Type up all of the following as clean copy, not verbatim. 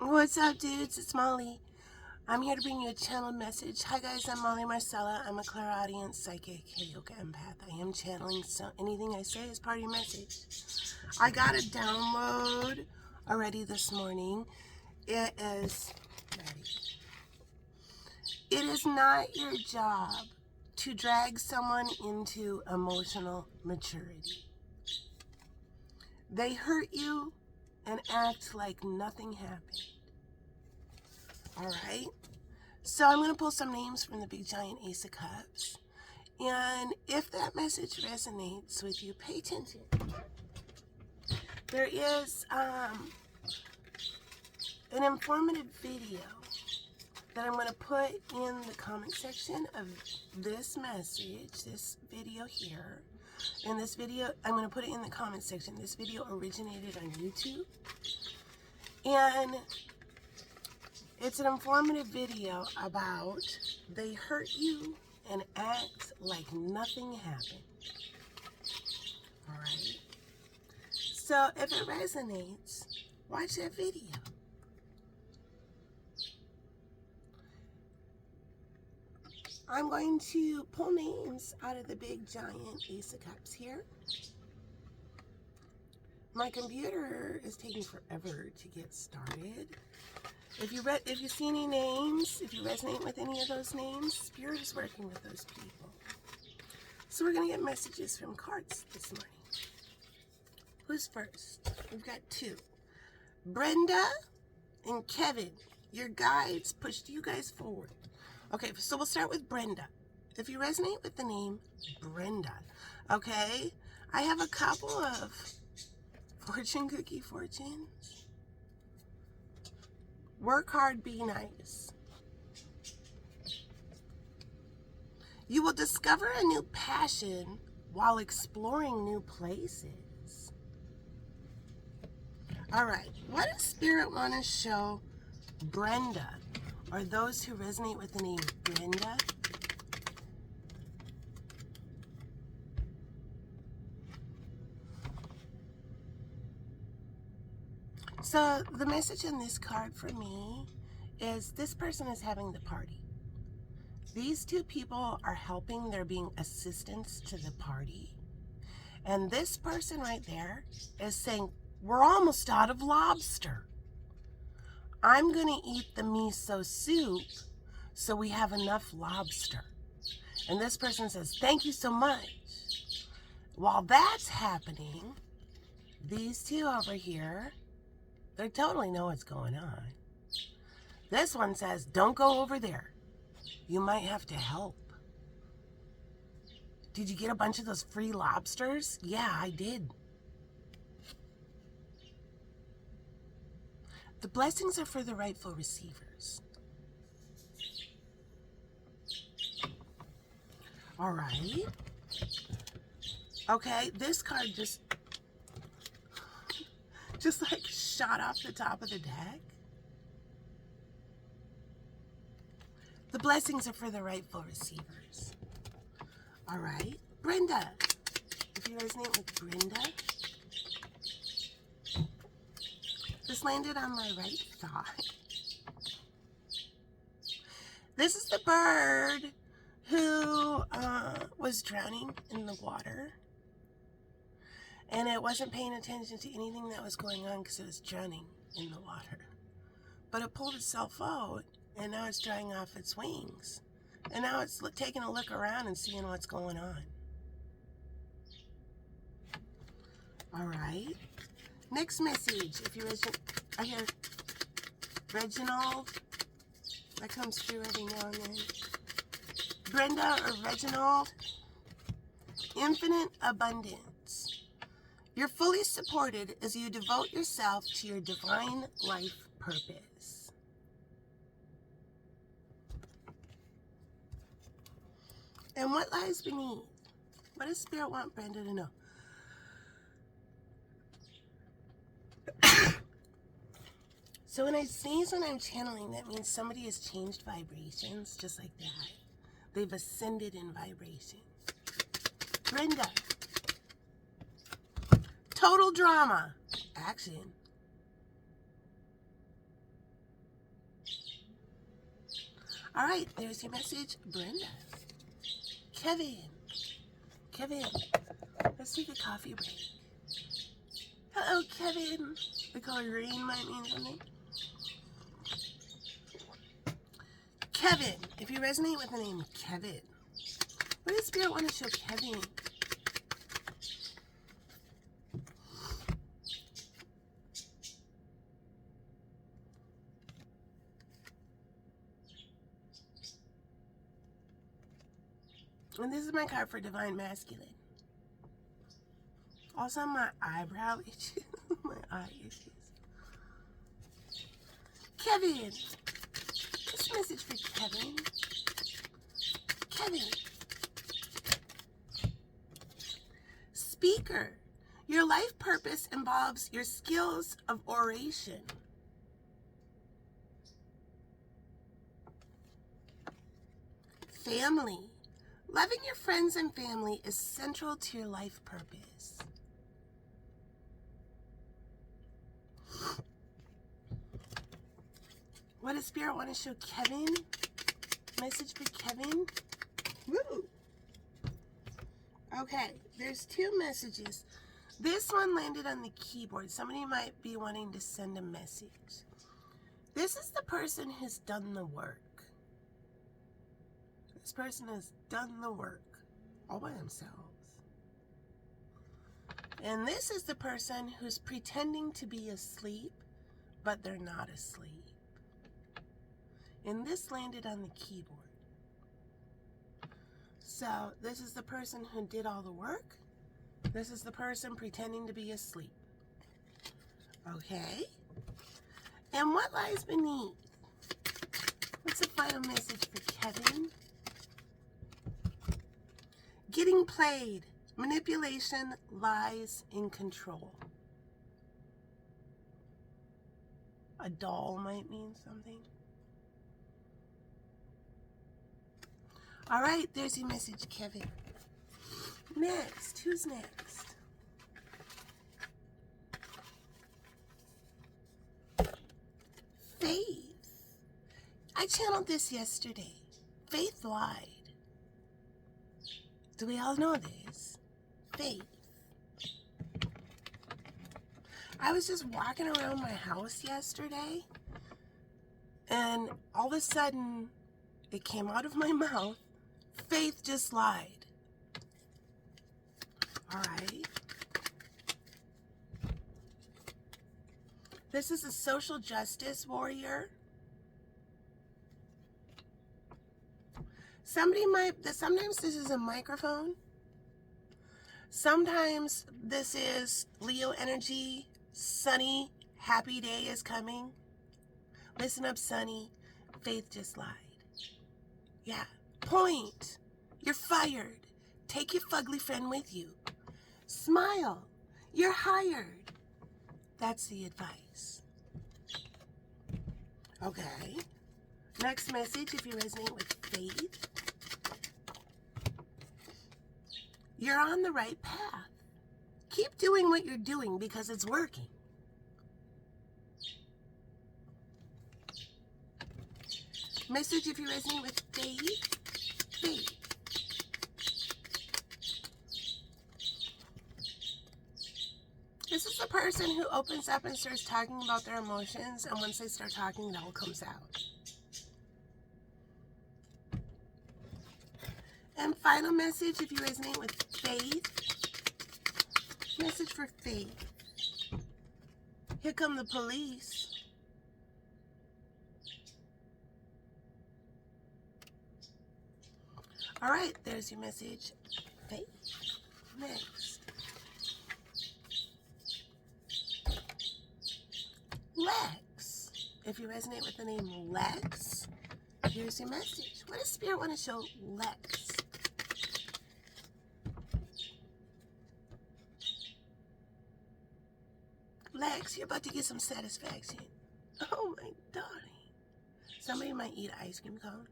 What's up, dudes? It's Molly. I'm here to bring you a channel message. Hi, guys. I'm Molly Marcella. I'm a clairaudient, psychic, Heyoka, empath. I am channeling, so anything I say is part of your message. I got a download already this morning. It is ready. It is not your job to drag someone into emotional maturity. They hurt you and act like nothing happened. All right? So I'm going to pull some names from the big giant Ace of Cups. And if that message resonates with you, pay attention. There is an informative video that I'm going to put in the comment section of this message, this video here. In this video, I'm going to put it in the comment section. This video originated on YouTube. And it's an informative video about they hurt you and act like nothing happened. All right? So if it resonates, watch that video. I'm going to pull names out of the big giant Ace of Cups here. My computer is taking forever to get started. If you see any names, if you resonate with any of those names, Spirit is working with those people. So we're going to get messages from cards this morning. Who's first? We've got two. Brenda and Kevin, your guides pushed you guys forward. Okay, so we'll start with Brenda. If you resonate with the name Brenda, okay, I have a couple of fortune cookie fortunes. Work hard, be nice. You will discover a new passion while exploring new places. All right, what does Spirit want to show Brenda, or those who resonate with the name Brenda? So the message on this card for me is this person is having the party. These two people are helping. They're being assistants to the party. And this person right there is saying, we're almost out of lobster. I'm going to eat the miso soup so we have enough lobster. And this person says, thank you so much. While that's happening, these two over here, they totally know what's going on. This one says, don't go over there. You might have to help. Did you get a bunch of those free lobsters? Yeah, I did. The blessings are for the rightful receivers. All right. Okay, this card just like shot off the top of the deck. The blessings are for the rightful receivers. All right, Brenda. If you resonate with Brenda, this landed on my right thigh. This is the bird who was drowning in the water. And it wasn't paying attention to anything that was going on because it was drowning in the water. But it pulled itself out, and now it's drying off its wings. And now it's taking a look around and seeing what's going on. All right. Next message. If you I hear Reginald. That comes through every now and then. Brenda or Reginald. Infinite abundance. You're fully supported as you devote yourself to your divine life purpose. And what lies beneath? What does Spirit want Brenda to know? So when I sneeze when I'm channeling, that means somebody has changed vibrations just like that. They've ascended in vibration. Brenda. Total drama. Action. All right, there's your message, Brenda. Kevin. Kevin, let's take a coffee break. Hello, Kevin. The color green might mean something. Kevin, if you resonate with the name Kevin, what does Spirit want to show Kevin? And this is my card for Divine Masculine. Also, my eyebrow issues. My eye issues. Kevin. This message for Kevin. Kevin. Speaker. Your life purpose involves your skills of oration. Family. Loving your friends and family is central to your life purpose. What does Spirit want to show Kevin? Message for Kevin? Woo! Okay, there's two messages. This one landed on the keyboard. Somebody might be wanting to send a message. This is the person who's done the work. This person has done the work all by themselves. And this is the person who's pretending to be asleep, but they're not asleep. And this landed on the keyboard. So this is the person who did all the work. This is the person pretending to be asleep. Okay? And what lies beneath? What's the final message for Kevin? Getting played. Manipulation, lies, and control. A doll might mean something. All right, there's your message, Kevin. Next, who's next? Faith. I channeled this yesterday. Faith lied. Do we all know this? Faith. I was just walking around my house yesterday, and all of a sudden, it came out of my mouth. Faith just lied. All right. This is a social justice warrior. Sometimes this is a microphone. Sometimes this is Leo energy. Sunny, happy day is coming. Listen up, Sunny. Faith just lied. Yeah. Point. You're fired. Take your fugly friend with you. Smile. You're hired. That's the advice. Okay. Next message, if you resonate with faith. You're on the right path. Keep doing what you're doing because it's working. Message, if you resonate with faith. Faith. This is the person who opens up and starts talking about their emotions, and once they start talking, it all comes out. And final message, if you resonate with faith. Message for faith. Here come the police. All right, there's your message. Faith. Next. Lex. If you resonate with the name Lex, here's your message. What does Spirit want to show Lex? Lex, you're about to get some satisfaction. Oh my darling. Somebody might eat an ice cream cone.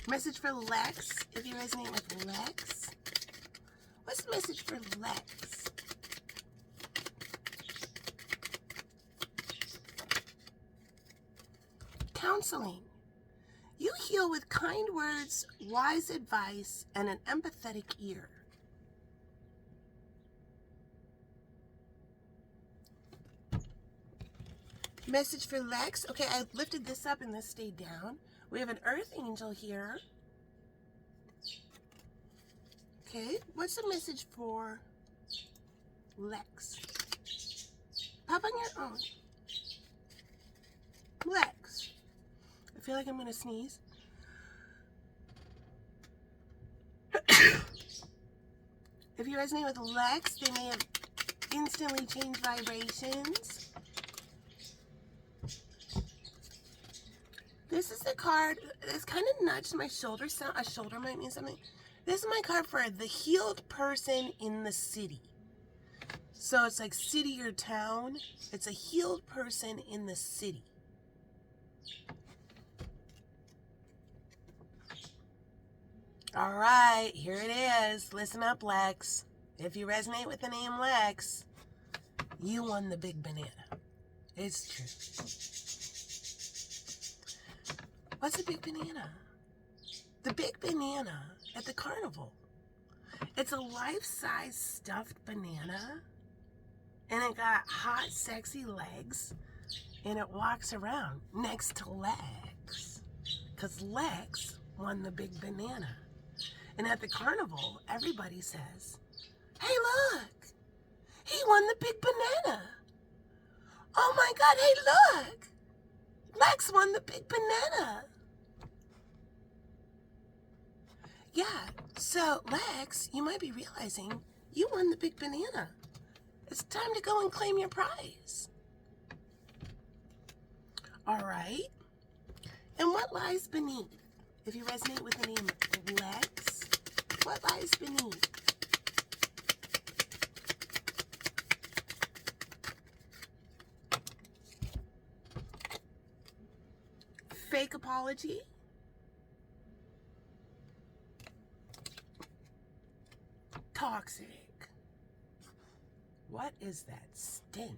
Message for Lex, if you resonate with Lex. What's the message for Lex? counseling. You heal with kind words, wise advice, and an empathetic ear. Message for Lex. Okay, I lifted this up and this stayed down. We have an earth angel here. Okay, what's the message for Lex? Pop on your own. Lex. I feel like I'm going to sneeze. If you resonate with Lex, they may have instantly changed vibrations. This is the card. It's kind of nudged my shoulder. A shoulder might mean something. This is my card for the healed person in the city. So it's like city or town. It's a healed person in the city. All right, here it is. Listen up, Lex. If you resonate with the name Lex, you won the big banana. It's true. What's a big banana? The big banana at the carnival. It's a life-size stuffed banana, and it got hot, sexy legs, and it walks around next to Lex, because Lex won the big banana. And at the carnival, everybody says, hey, look, he won the big banana. Oh my God, hey, look, Lex won the big banana. Yeah, so Lex, you might be realizing you won the big banana. It's time to go and claim your prize. All right. And what lies beneath? If you resonate with the name Lex, what lies beneath? Fake apology. Toxic. What is that stench?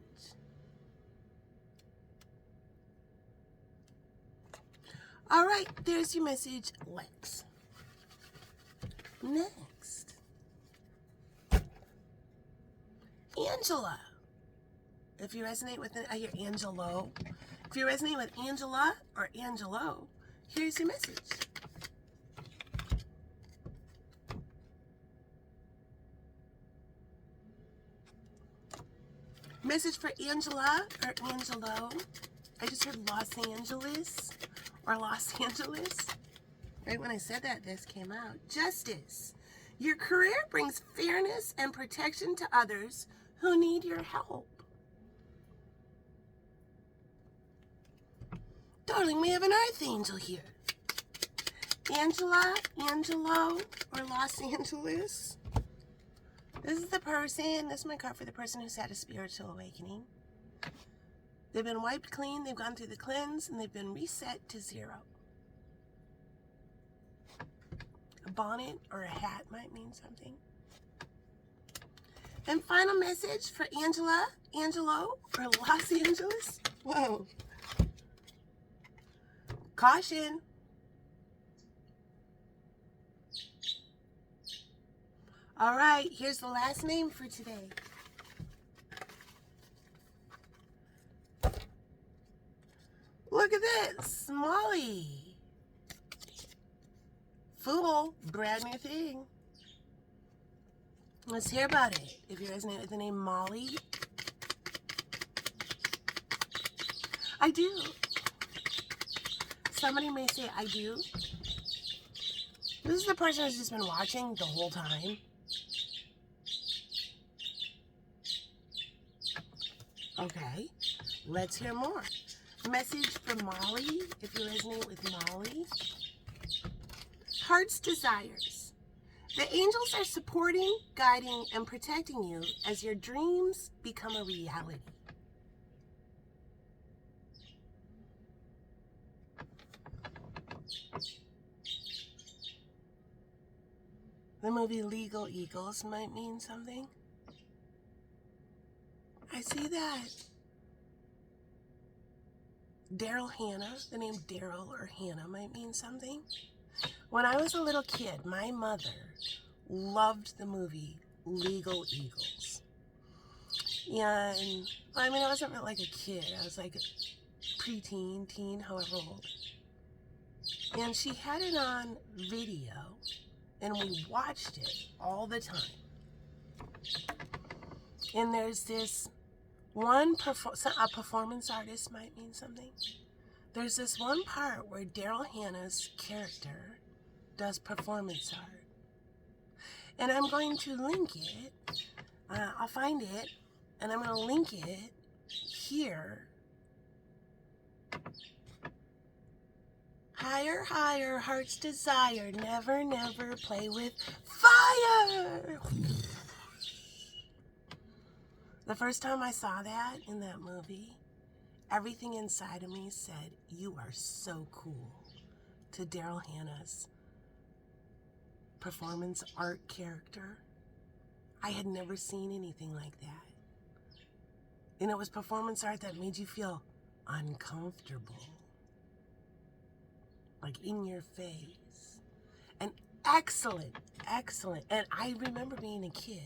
All right, there's your message, Lex. Next, Angela. If you resonate with it, I hear Angelo. If you resonate with Angela or Angelo, here's your message. Message for Angela or Angelo. I just heard Los Angeles or Los Angeles. Right when I said that, this came out. Justice. Your career brings fairness and protection to others who need your help. Darling, we have an earth angel here. Angela, Angelo, or Los Angeles. This is the person, this is my card for the person who's had a spiritual awakening. They've been wiped clean, they've gone through the cleanse, and they've been reset to zero. A bonnet or a hat might mean something. And final message for Angela, Angelo, or Los Angeles. Whoa. Caution. All right, here's the last name for today. Look at this, Molly. Fool, brand new thing. Let's hear about it. If you resonate with the name Molly, I do. Somebody may say, I do. This is the person who's just been watching the whole time. Okay, let's hear more. Message for Molly, if you resonate with Molly. Heart's desires. The angels are supporting, guiding, and protecting you as your dreams become a reality. The movie Legal Eagles might mean something. I see that. Daryl Hannah, the name Daryl or Hannah might mean something. When I was a little kid, my mother loved the movie Legal Eagles. And, I mean, I wasn't really like a kid. I was like a preteen, teen, however old. And she had it on video, and we watched it all the time. And there's this one, a performance artist might mean something. There's this one part where Daryl Hannah's character does performance art. And I'm going to link it. I'll find it, and I'm going to link it here. Higher, higher, heart's desire, never, never play with fire. The first time I saw that in that movie, everything inside of me said, you are so cool, to Daryl Hannah's performance art character. I had never seen anything like that. And it was performance art that made you feel uncomfortable. Like in your face. And excellent, excellent. And I remember being a kid.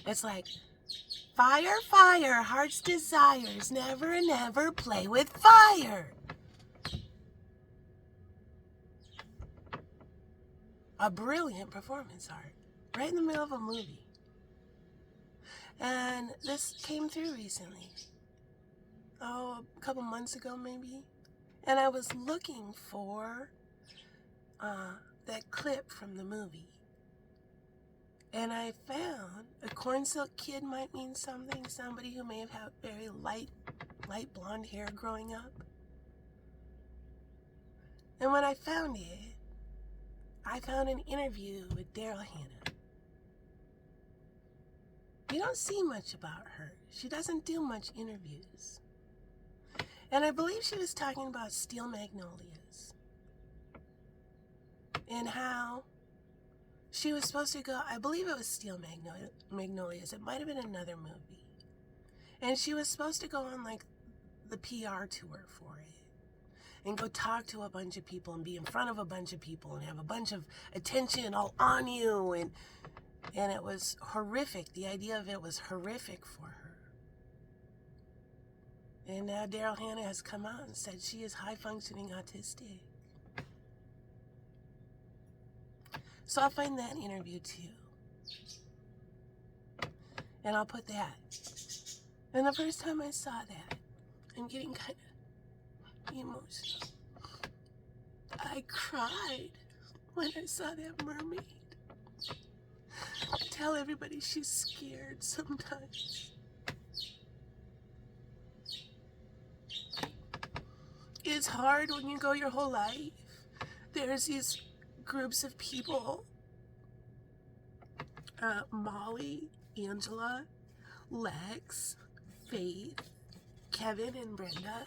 It's like, fire, fire, heart's desires, never, never play with fire. A brilliant performance art, right in the middle of a movie. And this came through recently. A couple months ago maybe. And I was looking for that clip from the movie. And I found a corn silk kid might mean something. Somebody who may have had very light blonde hair growing up. And when I found it, I found an interview with Daryl Hannah. You don't see much about her. She doesn't do much interviews. And I believe she was talking about Steel Magnolias. And how she was supposed to go, I believe it was Steel Magnolias. It might have been another movie. And she was supposed to go on like the PR tour for it. And go talk to a bunch of people and be in front of a bunch of people and have a bunch of attention all on you. And it was horrific. The idea of it was horrific for her. And now Daryl Hannah has come out and said she is high-functioning autistic. So I'll find that interview too. And I'll put that. And the first time I saw that, I'm getting kind of emotional. I cried when I saw that mermaid. Tell everybody she's scared sometimes. It's hard when you go your whole life. There's these groups of people, Molly, Angela, Lex, Faith, Kevin, and Brenda,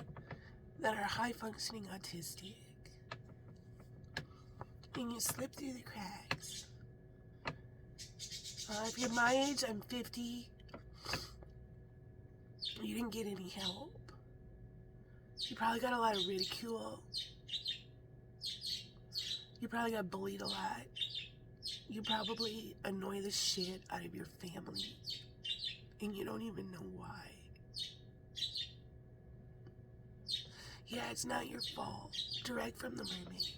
that are high-functioning autistic. And you slip through the cracks. If you're my age, I'm 50. You didn't get any help. You probably got a lot of ridicule. You probably got bullied a lot. You probably annoy the shit out of your family. And you don't even know why. Yeah, it's not your fault. Direct from the mermaid.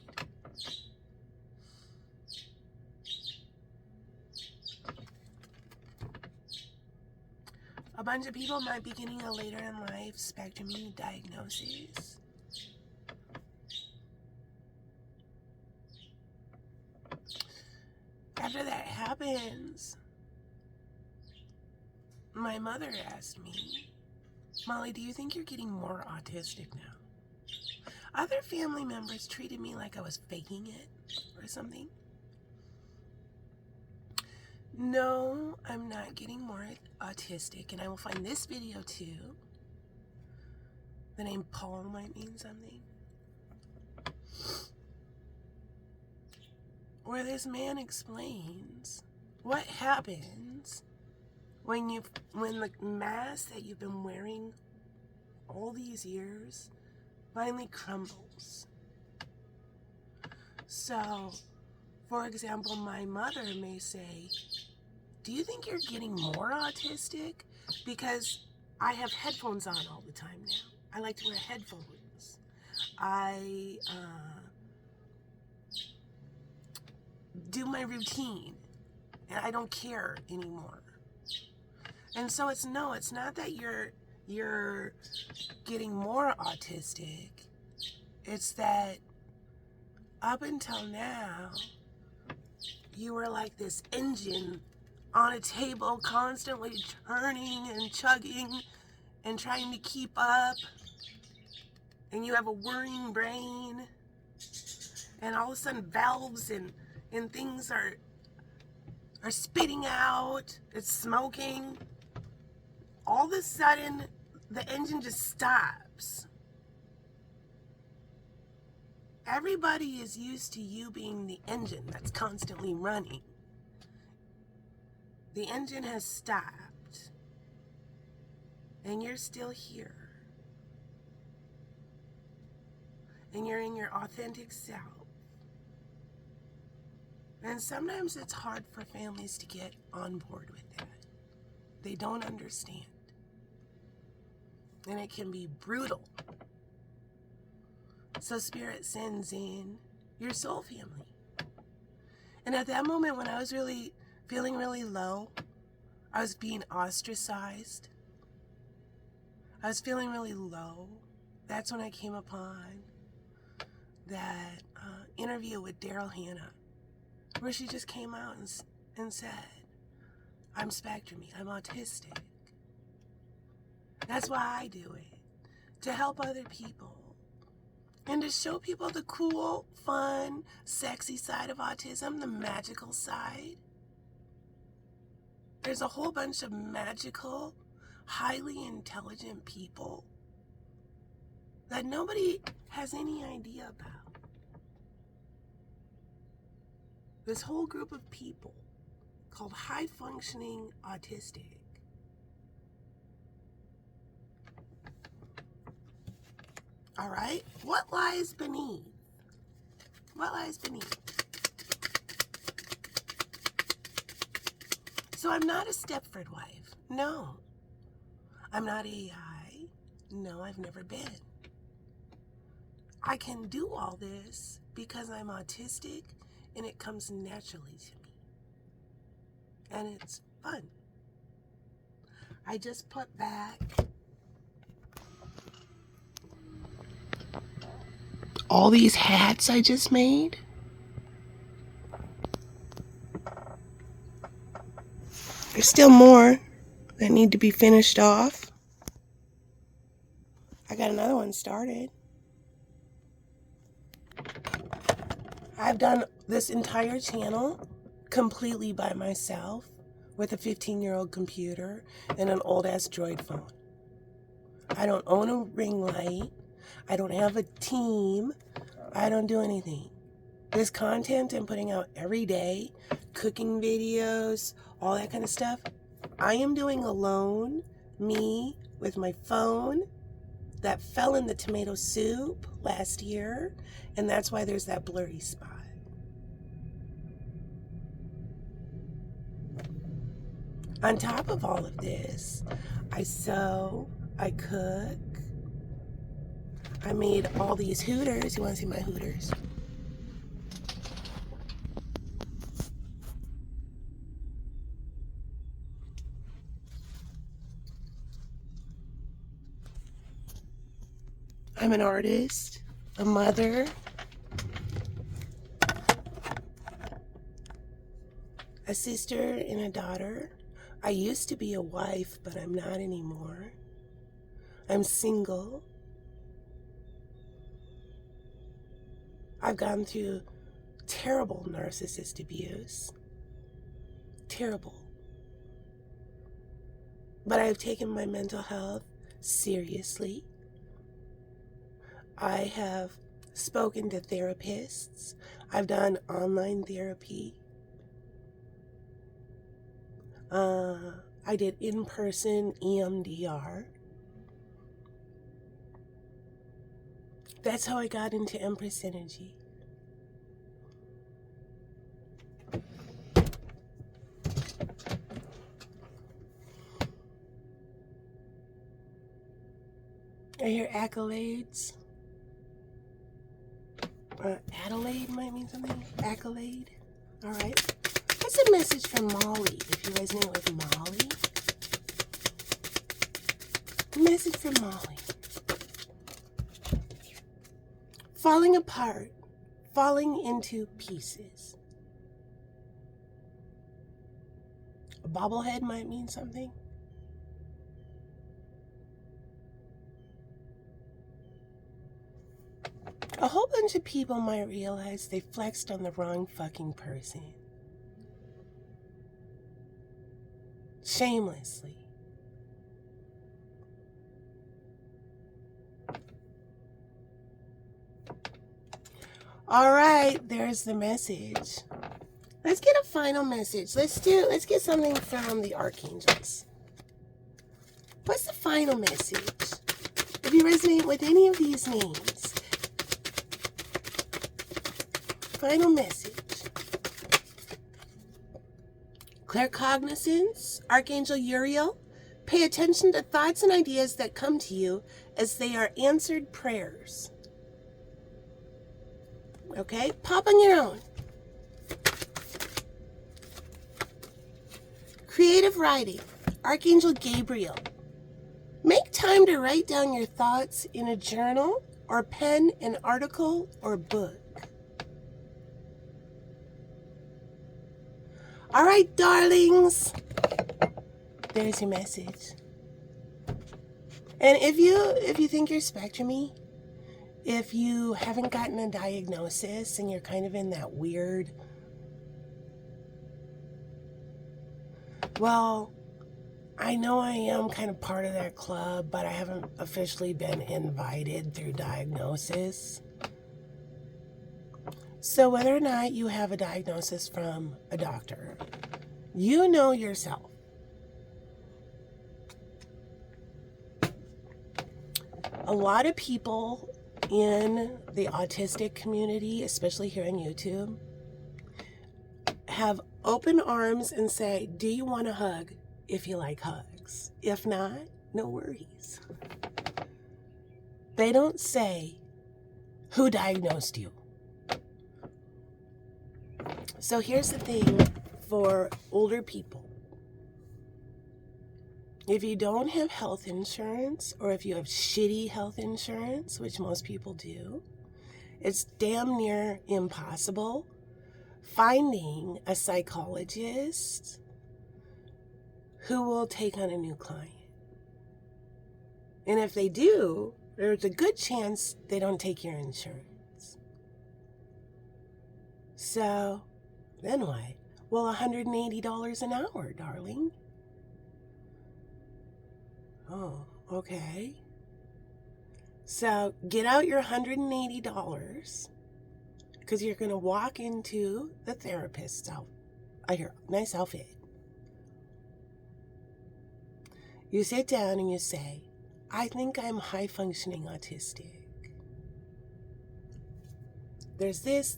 A bunch of people might be getting a later in life Spectrumy diagnosis. After that happens, my mother asked me, Molly, do you think you're getting more autistic now? Other family members treated me like I was faking it or something. No, I'm not getting more autistic, and I will find this video too. The name Paul might mean something. Where this man explains what happens when the mask that you've been wearing all these years finally crumbles. So, for example, my mother may say, do you think you're getting more autistic? Because I have headphones on all the time now. I like to wear headphones. I do my routine, and I don't care anymore. And so it's not that you're getting more autistic. It's that up until now, you were like this engine on a table, constantly turning and chugging and trying to keep up. And you have a whirring brain. And all of a sudden valves and things are spitting out. It's smoking. All of a sudden, the engine just stops. Everybody is used to you being the engine that's constantly running. The engine has stopped, and you're still here. And you're in your authentic self. And sometimes it's hard for families to get on board with that. They don't understand. And it can be brutal. So Spirit sends in your soul family. And at that moment when I was really feeling really low, I was being ostracized. I was feeling really low. That's when I came upon that interview with Daryl Hannah, where she just came out and said, I'm Spectrumy, I'm autistic. That's why I do it, to help other people and to show people the cool, fun, sexy side of autism, the magical side. There's a whole bunch of magical, highly intelligent people that nobody has any idea about. This whole group of people called high-functioning autistic. All right? What lies beneath? What lies beneath? So I'm not a Stepford wife. No. I'm not AI. No, I've never been. I can do all this because I'm autistic and it comes naturally to me. And it's fun. I just put back all these hats I just made. There's still more that need to be finished off. I got another one started. I've done this entire channel completely by myself with a 15-year-old computer and an old-ass Droid phone. I don't own a ring light. I don't have a team. I don't do anything. This content I'm putting out every day, cooking videos, all that kind of stuff, I am doing alone, me, with my phone that fell in the tomato soup last year, and that's why there's that blurry spot. On top of all of this, I sew, I cook, I made all these hooters. You want to see my hooters? I'm an artist, a mother, a sister, and a daughter. I used to be a wife, but I'm not anymore. I'm single. I've gone through terrible narcissist abuse. Terrible. But I've taken my mental health seriously. I have spoken to therapists. I've done online therapy. I did in-person EMDR. That's how I got into Empress energy. I hear accolades. Adelaide might mean something. Accolade. All right. That's a message from Molly, if you resonate with Molly. Message from Molly. Falling apart. Falling into pieces. A bobblehead might mean something. A whole bunch of people might realize they flexed on the wrong fucking person. Shamelessly. All right, there's the message. Let's get a final message. Let's get something from the archangels. What's the final message? If you resonate with any of these names, final message. Claircognizance, Archangel Uriel, pay attention to thoughts and ideas that come to you as they are answered prayers. Okay, pop on your own. Creative writing, Archangel Gabriel. Make time to write down your thoughts in a journal or pen an article or book. All right, darlings. There's your message. And if you think you're Spectrumy, if you haven't gotten a diagnosis and you're kind of in that weird, well, I know I am kind of part of that club, but I haven't officially been invited through diagnosis. So whether or not you have a diagnosis from a doctor, you know yourself. A lot of people in the autistic community, especially here on YouTube, have open arms and say, do you want a hug if you like hugs? If not, no worries. They don't say, who diagnosed you? So here's the thing for older people. If you don't have health insurance, or if you have shitty health insurance, which most people do, it's damn near impossible finding a psychologist who will take on a new client. And if they do, there's a good chance they don't take your insurance. So, then what? Well, $180 an hour, darling. Oh, okay. So get out your $180 because you're going to walk into the therapist's nice outfit. You sit down and you say, I think I'm high-functioning autistic. There's this.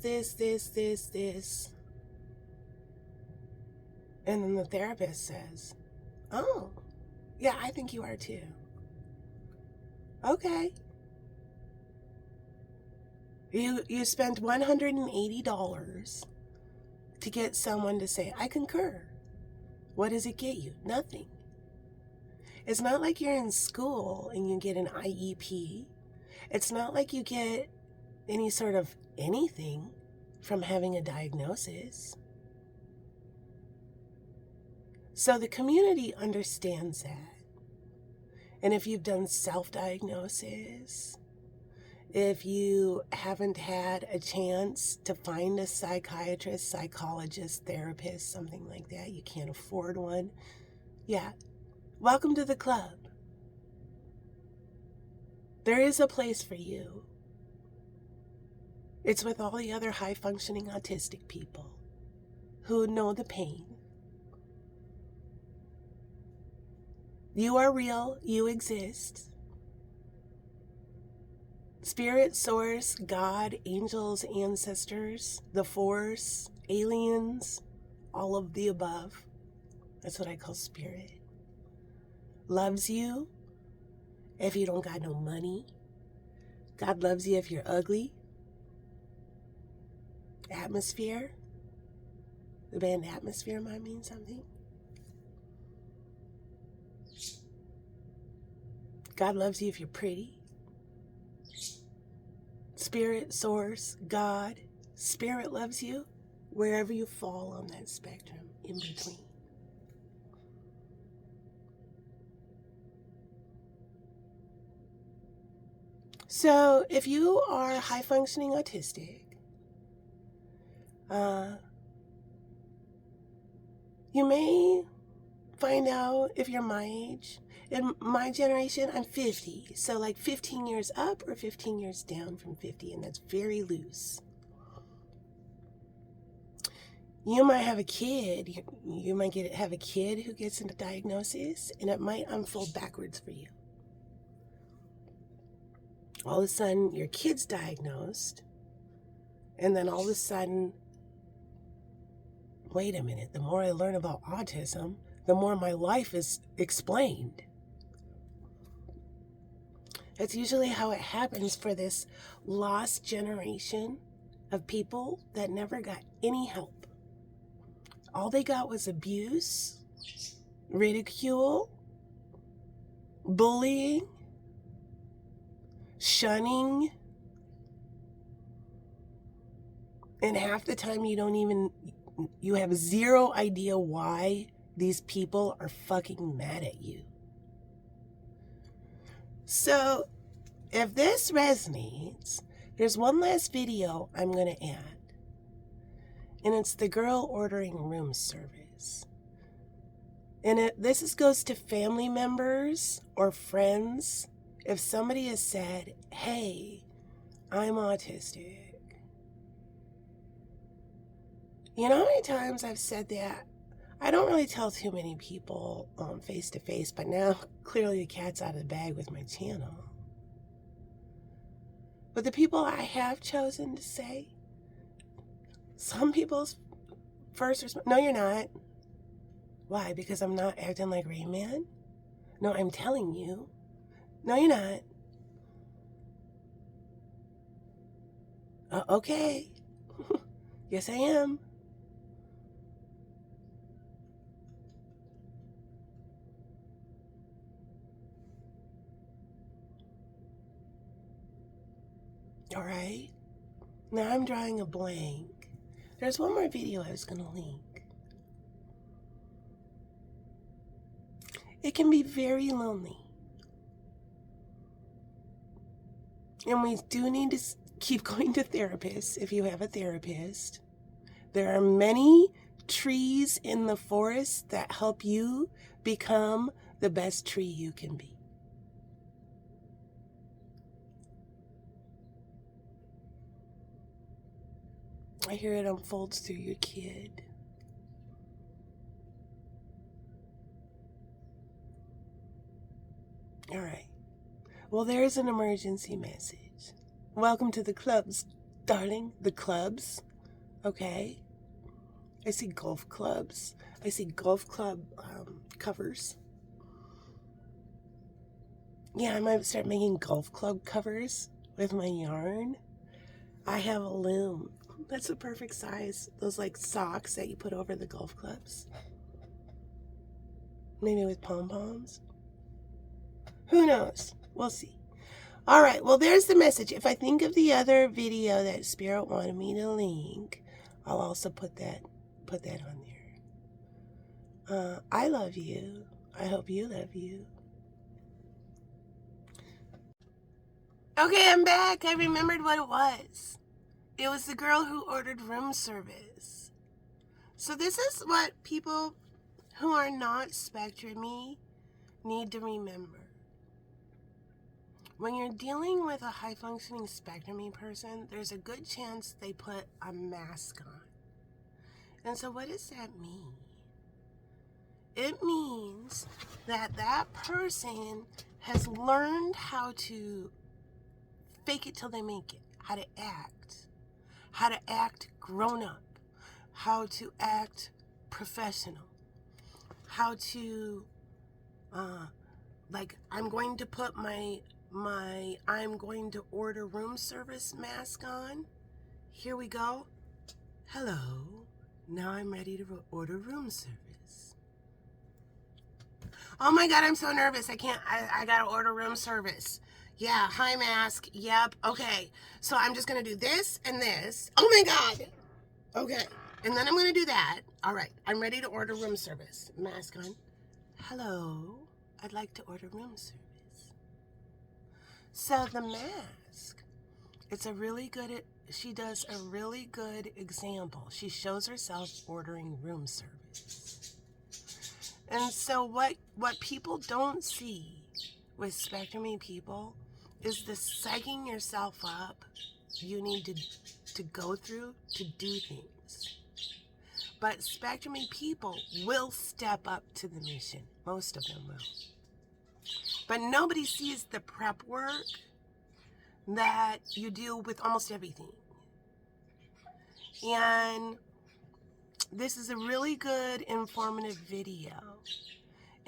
And then the therapist says, oh, yeah, I think you are too. Okay. You spent $180 to get someone to say, I concur. What does it get you? Nothing. It's not like you're in school and you get an IEP. It's not like you get any sort of anything from having a diagnosis. So the community understands that. And if you've done self-diagnosis, if you haven't had a chance to find a psychiatrist, psychologist, therapist, something like that, you can't afford one, yeah, welcome to the club. There is a place for you. It's with all the other high-functioning autistic people who know the pain. You are real. You exist. Spirit, source, God, angels, ancestors, the force, aliens, all of the above. That's what I call spirit. Loves you if you don't got no money. God loves you if you're ugly. Atmosphere. The band Atmosphere might mean something. God loves you if you're pretty. Spirit, source, God. Spirit loves you wherever you fall on that spectrum in between. So if you are high-functioning autistic, you may find out if you're my age. In my generation, I'm 50. So like 15 years up or 15 years down from 50, and that's very loose. You might have a kid. You might have a kid who gets into diagnosis, and it might unfold backwards for you. All of a sudden, your kid's diagnosed, and then all of a sudden, wait a minute, the more I learn about autism, the more my life is explained. That's usually how it happens for this lost generation of people that never got any help. All they got was abuse, ridicule, bullying, shunning, and half the time you have zero idea why these people are fucking mad at you. So, if this resonates, there's one last video I'm going to add. And it's the girl ordering room service. And this goes to family members or friends. If somebody has said, hey, I'm autistic. You know how many times I've said that? I don't really tell too many people face to face, but now clearly the cat's out of the bag with my channel. But the people I have chosen to say, some people's first response, no, you're not. Why? Because I'm not acting like Rain Man? No, I'm telling you. No, you're not. Okay. Yes, I am. All right. Now I'm drawing a blank. There's one more video I was going to link. It can be very lonely. And we do need to keep going to therapists if you have a therapist. There are many trees in the forest that help you become the best tree you can be. I hear it unfolds through your kid. All right. Well, there's an emergency message. Welcome to the clubs, darling. The clubs. Okay. I see golf clubs. I see golf club covers. Yeah, I might start making golf club covers with my yarn. I have a loom. That's the perfect size. Those like socks that you put over the golf clubs. Maybe with pom-poms. Who knows? We'll see. All right, well, there's the message. If I think of the other video that Spirit wanted me to link, I'll also put that on there. I love you. I hope you love you. Okay, I'm back. I remembered what it was. It was the girl who ordered room service. So this is what people who are not Spectrumy need to remember. When you're dealing with a high-functioning Spectrumy person, there's a good chance they put a mask on. And so what does that mean? It means that that person has learned how to fake it till they make it, how to act grown up, how to act professional, how to, like, I'm going to put my I'm going to order room service mask on. Here we go. Hello, now I'm ready to order room service. Oh my God, I'm so nervous. I gotta order room service. Yeah, hi mask. Yep, okay. So I'm just gonna do this and this. Oh my God. Okay, and then I'm gonna do that. All right, I'm ready to order room service. Mask on. Hello, I'd like to order room service. So the mask, she does a really good example. She shows herself ordering room service. And so what people don't see with Spectrumy people is the psyching yourself up you need to go through to do things. But Spectrumy people will step up to the mission. Most of them will. But nobody sees the prep work that you do with almost everything. And this is a really good informative video.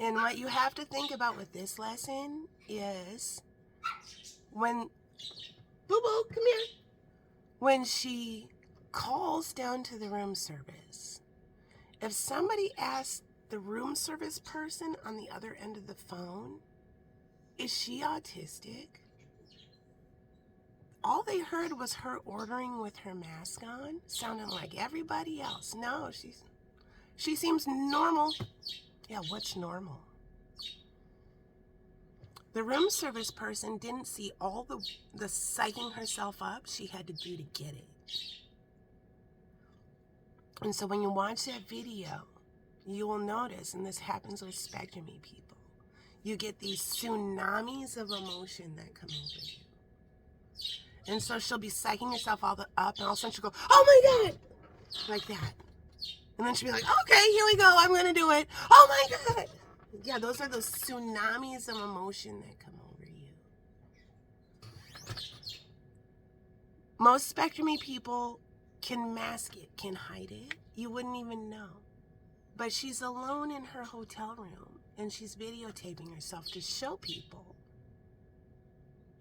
And what you have to think about with this lesson is when, Boo-boo, come here. When she calls down to the room service, if somebody asks the room service person on the other end of the phone, is she autistic? All they heard was her ordering with her mask on, sounding like everybody else. No, she seems normal. Yeah, what's normal? The room service person didn't see all the psyching herself up she had to do to get it. And so when you watch that video, you will notice, and this happens with Spectrumy people, you get these tsunamis of emotion that come over you. And so she'll be psyching herself up, and all of a sudden she'll go, oh my God, like that. And then she'll be like, okay, here we go, I'm going to do it. Oh my God. Yeah, those are those tsunamis of emotion that come over you. Most Spectrumy people can mask it, can hide it. You wouldn't even know. But she's alone in her hotel room, and she's videotaping herself to show people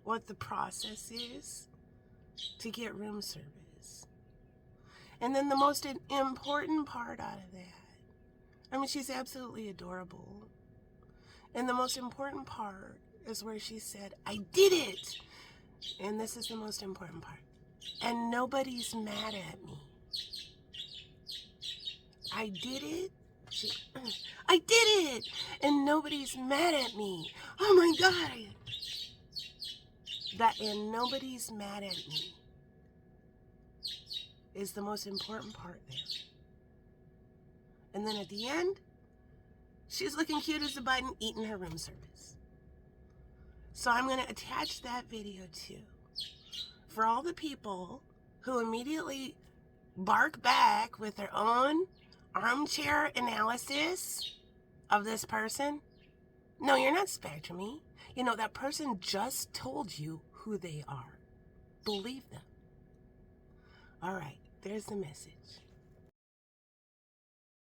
what the process is to get room service. And then the most important part out of that, I mean, she's absolutely adorable. And the most important part is where she said, I did it. And this is the most important part. And nobody's mad at me. I did it. I did it. And nobody's mad at me. Oh my God. That and nobody's mad at me is the most important part there. And then at the end, she's looking cute as a button, eating her room service. So I'm going to attach that video too. For all the people who immediately bark back with their own armchair analysis of this person. No, you're not Spectrumy. You know, that person just told you who they are. Believe them. All right, there's the message.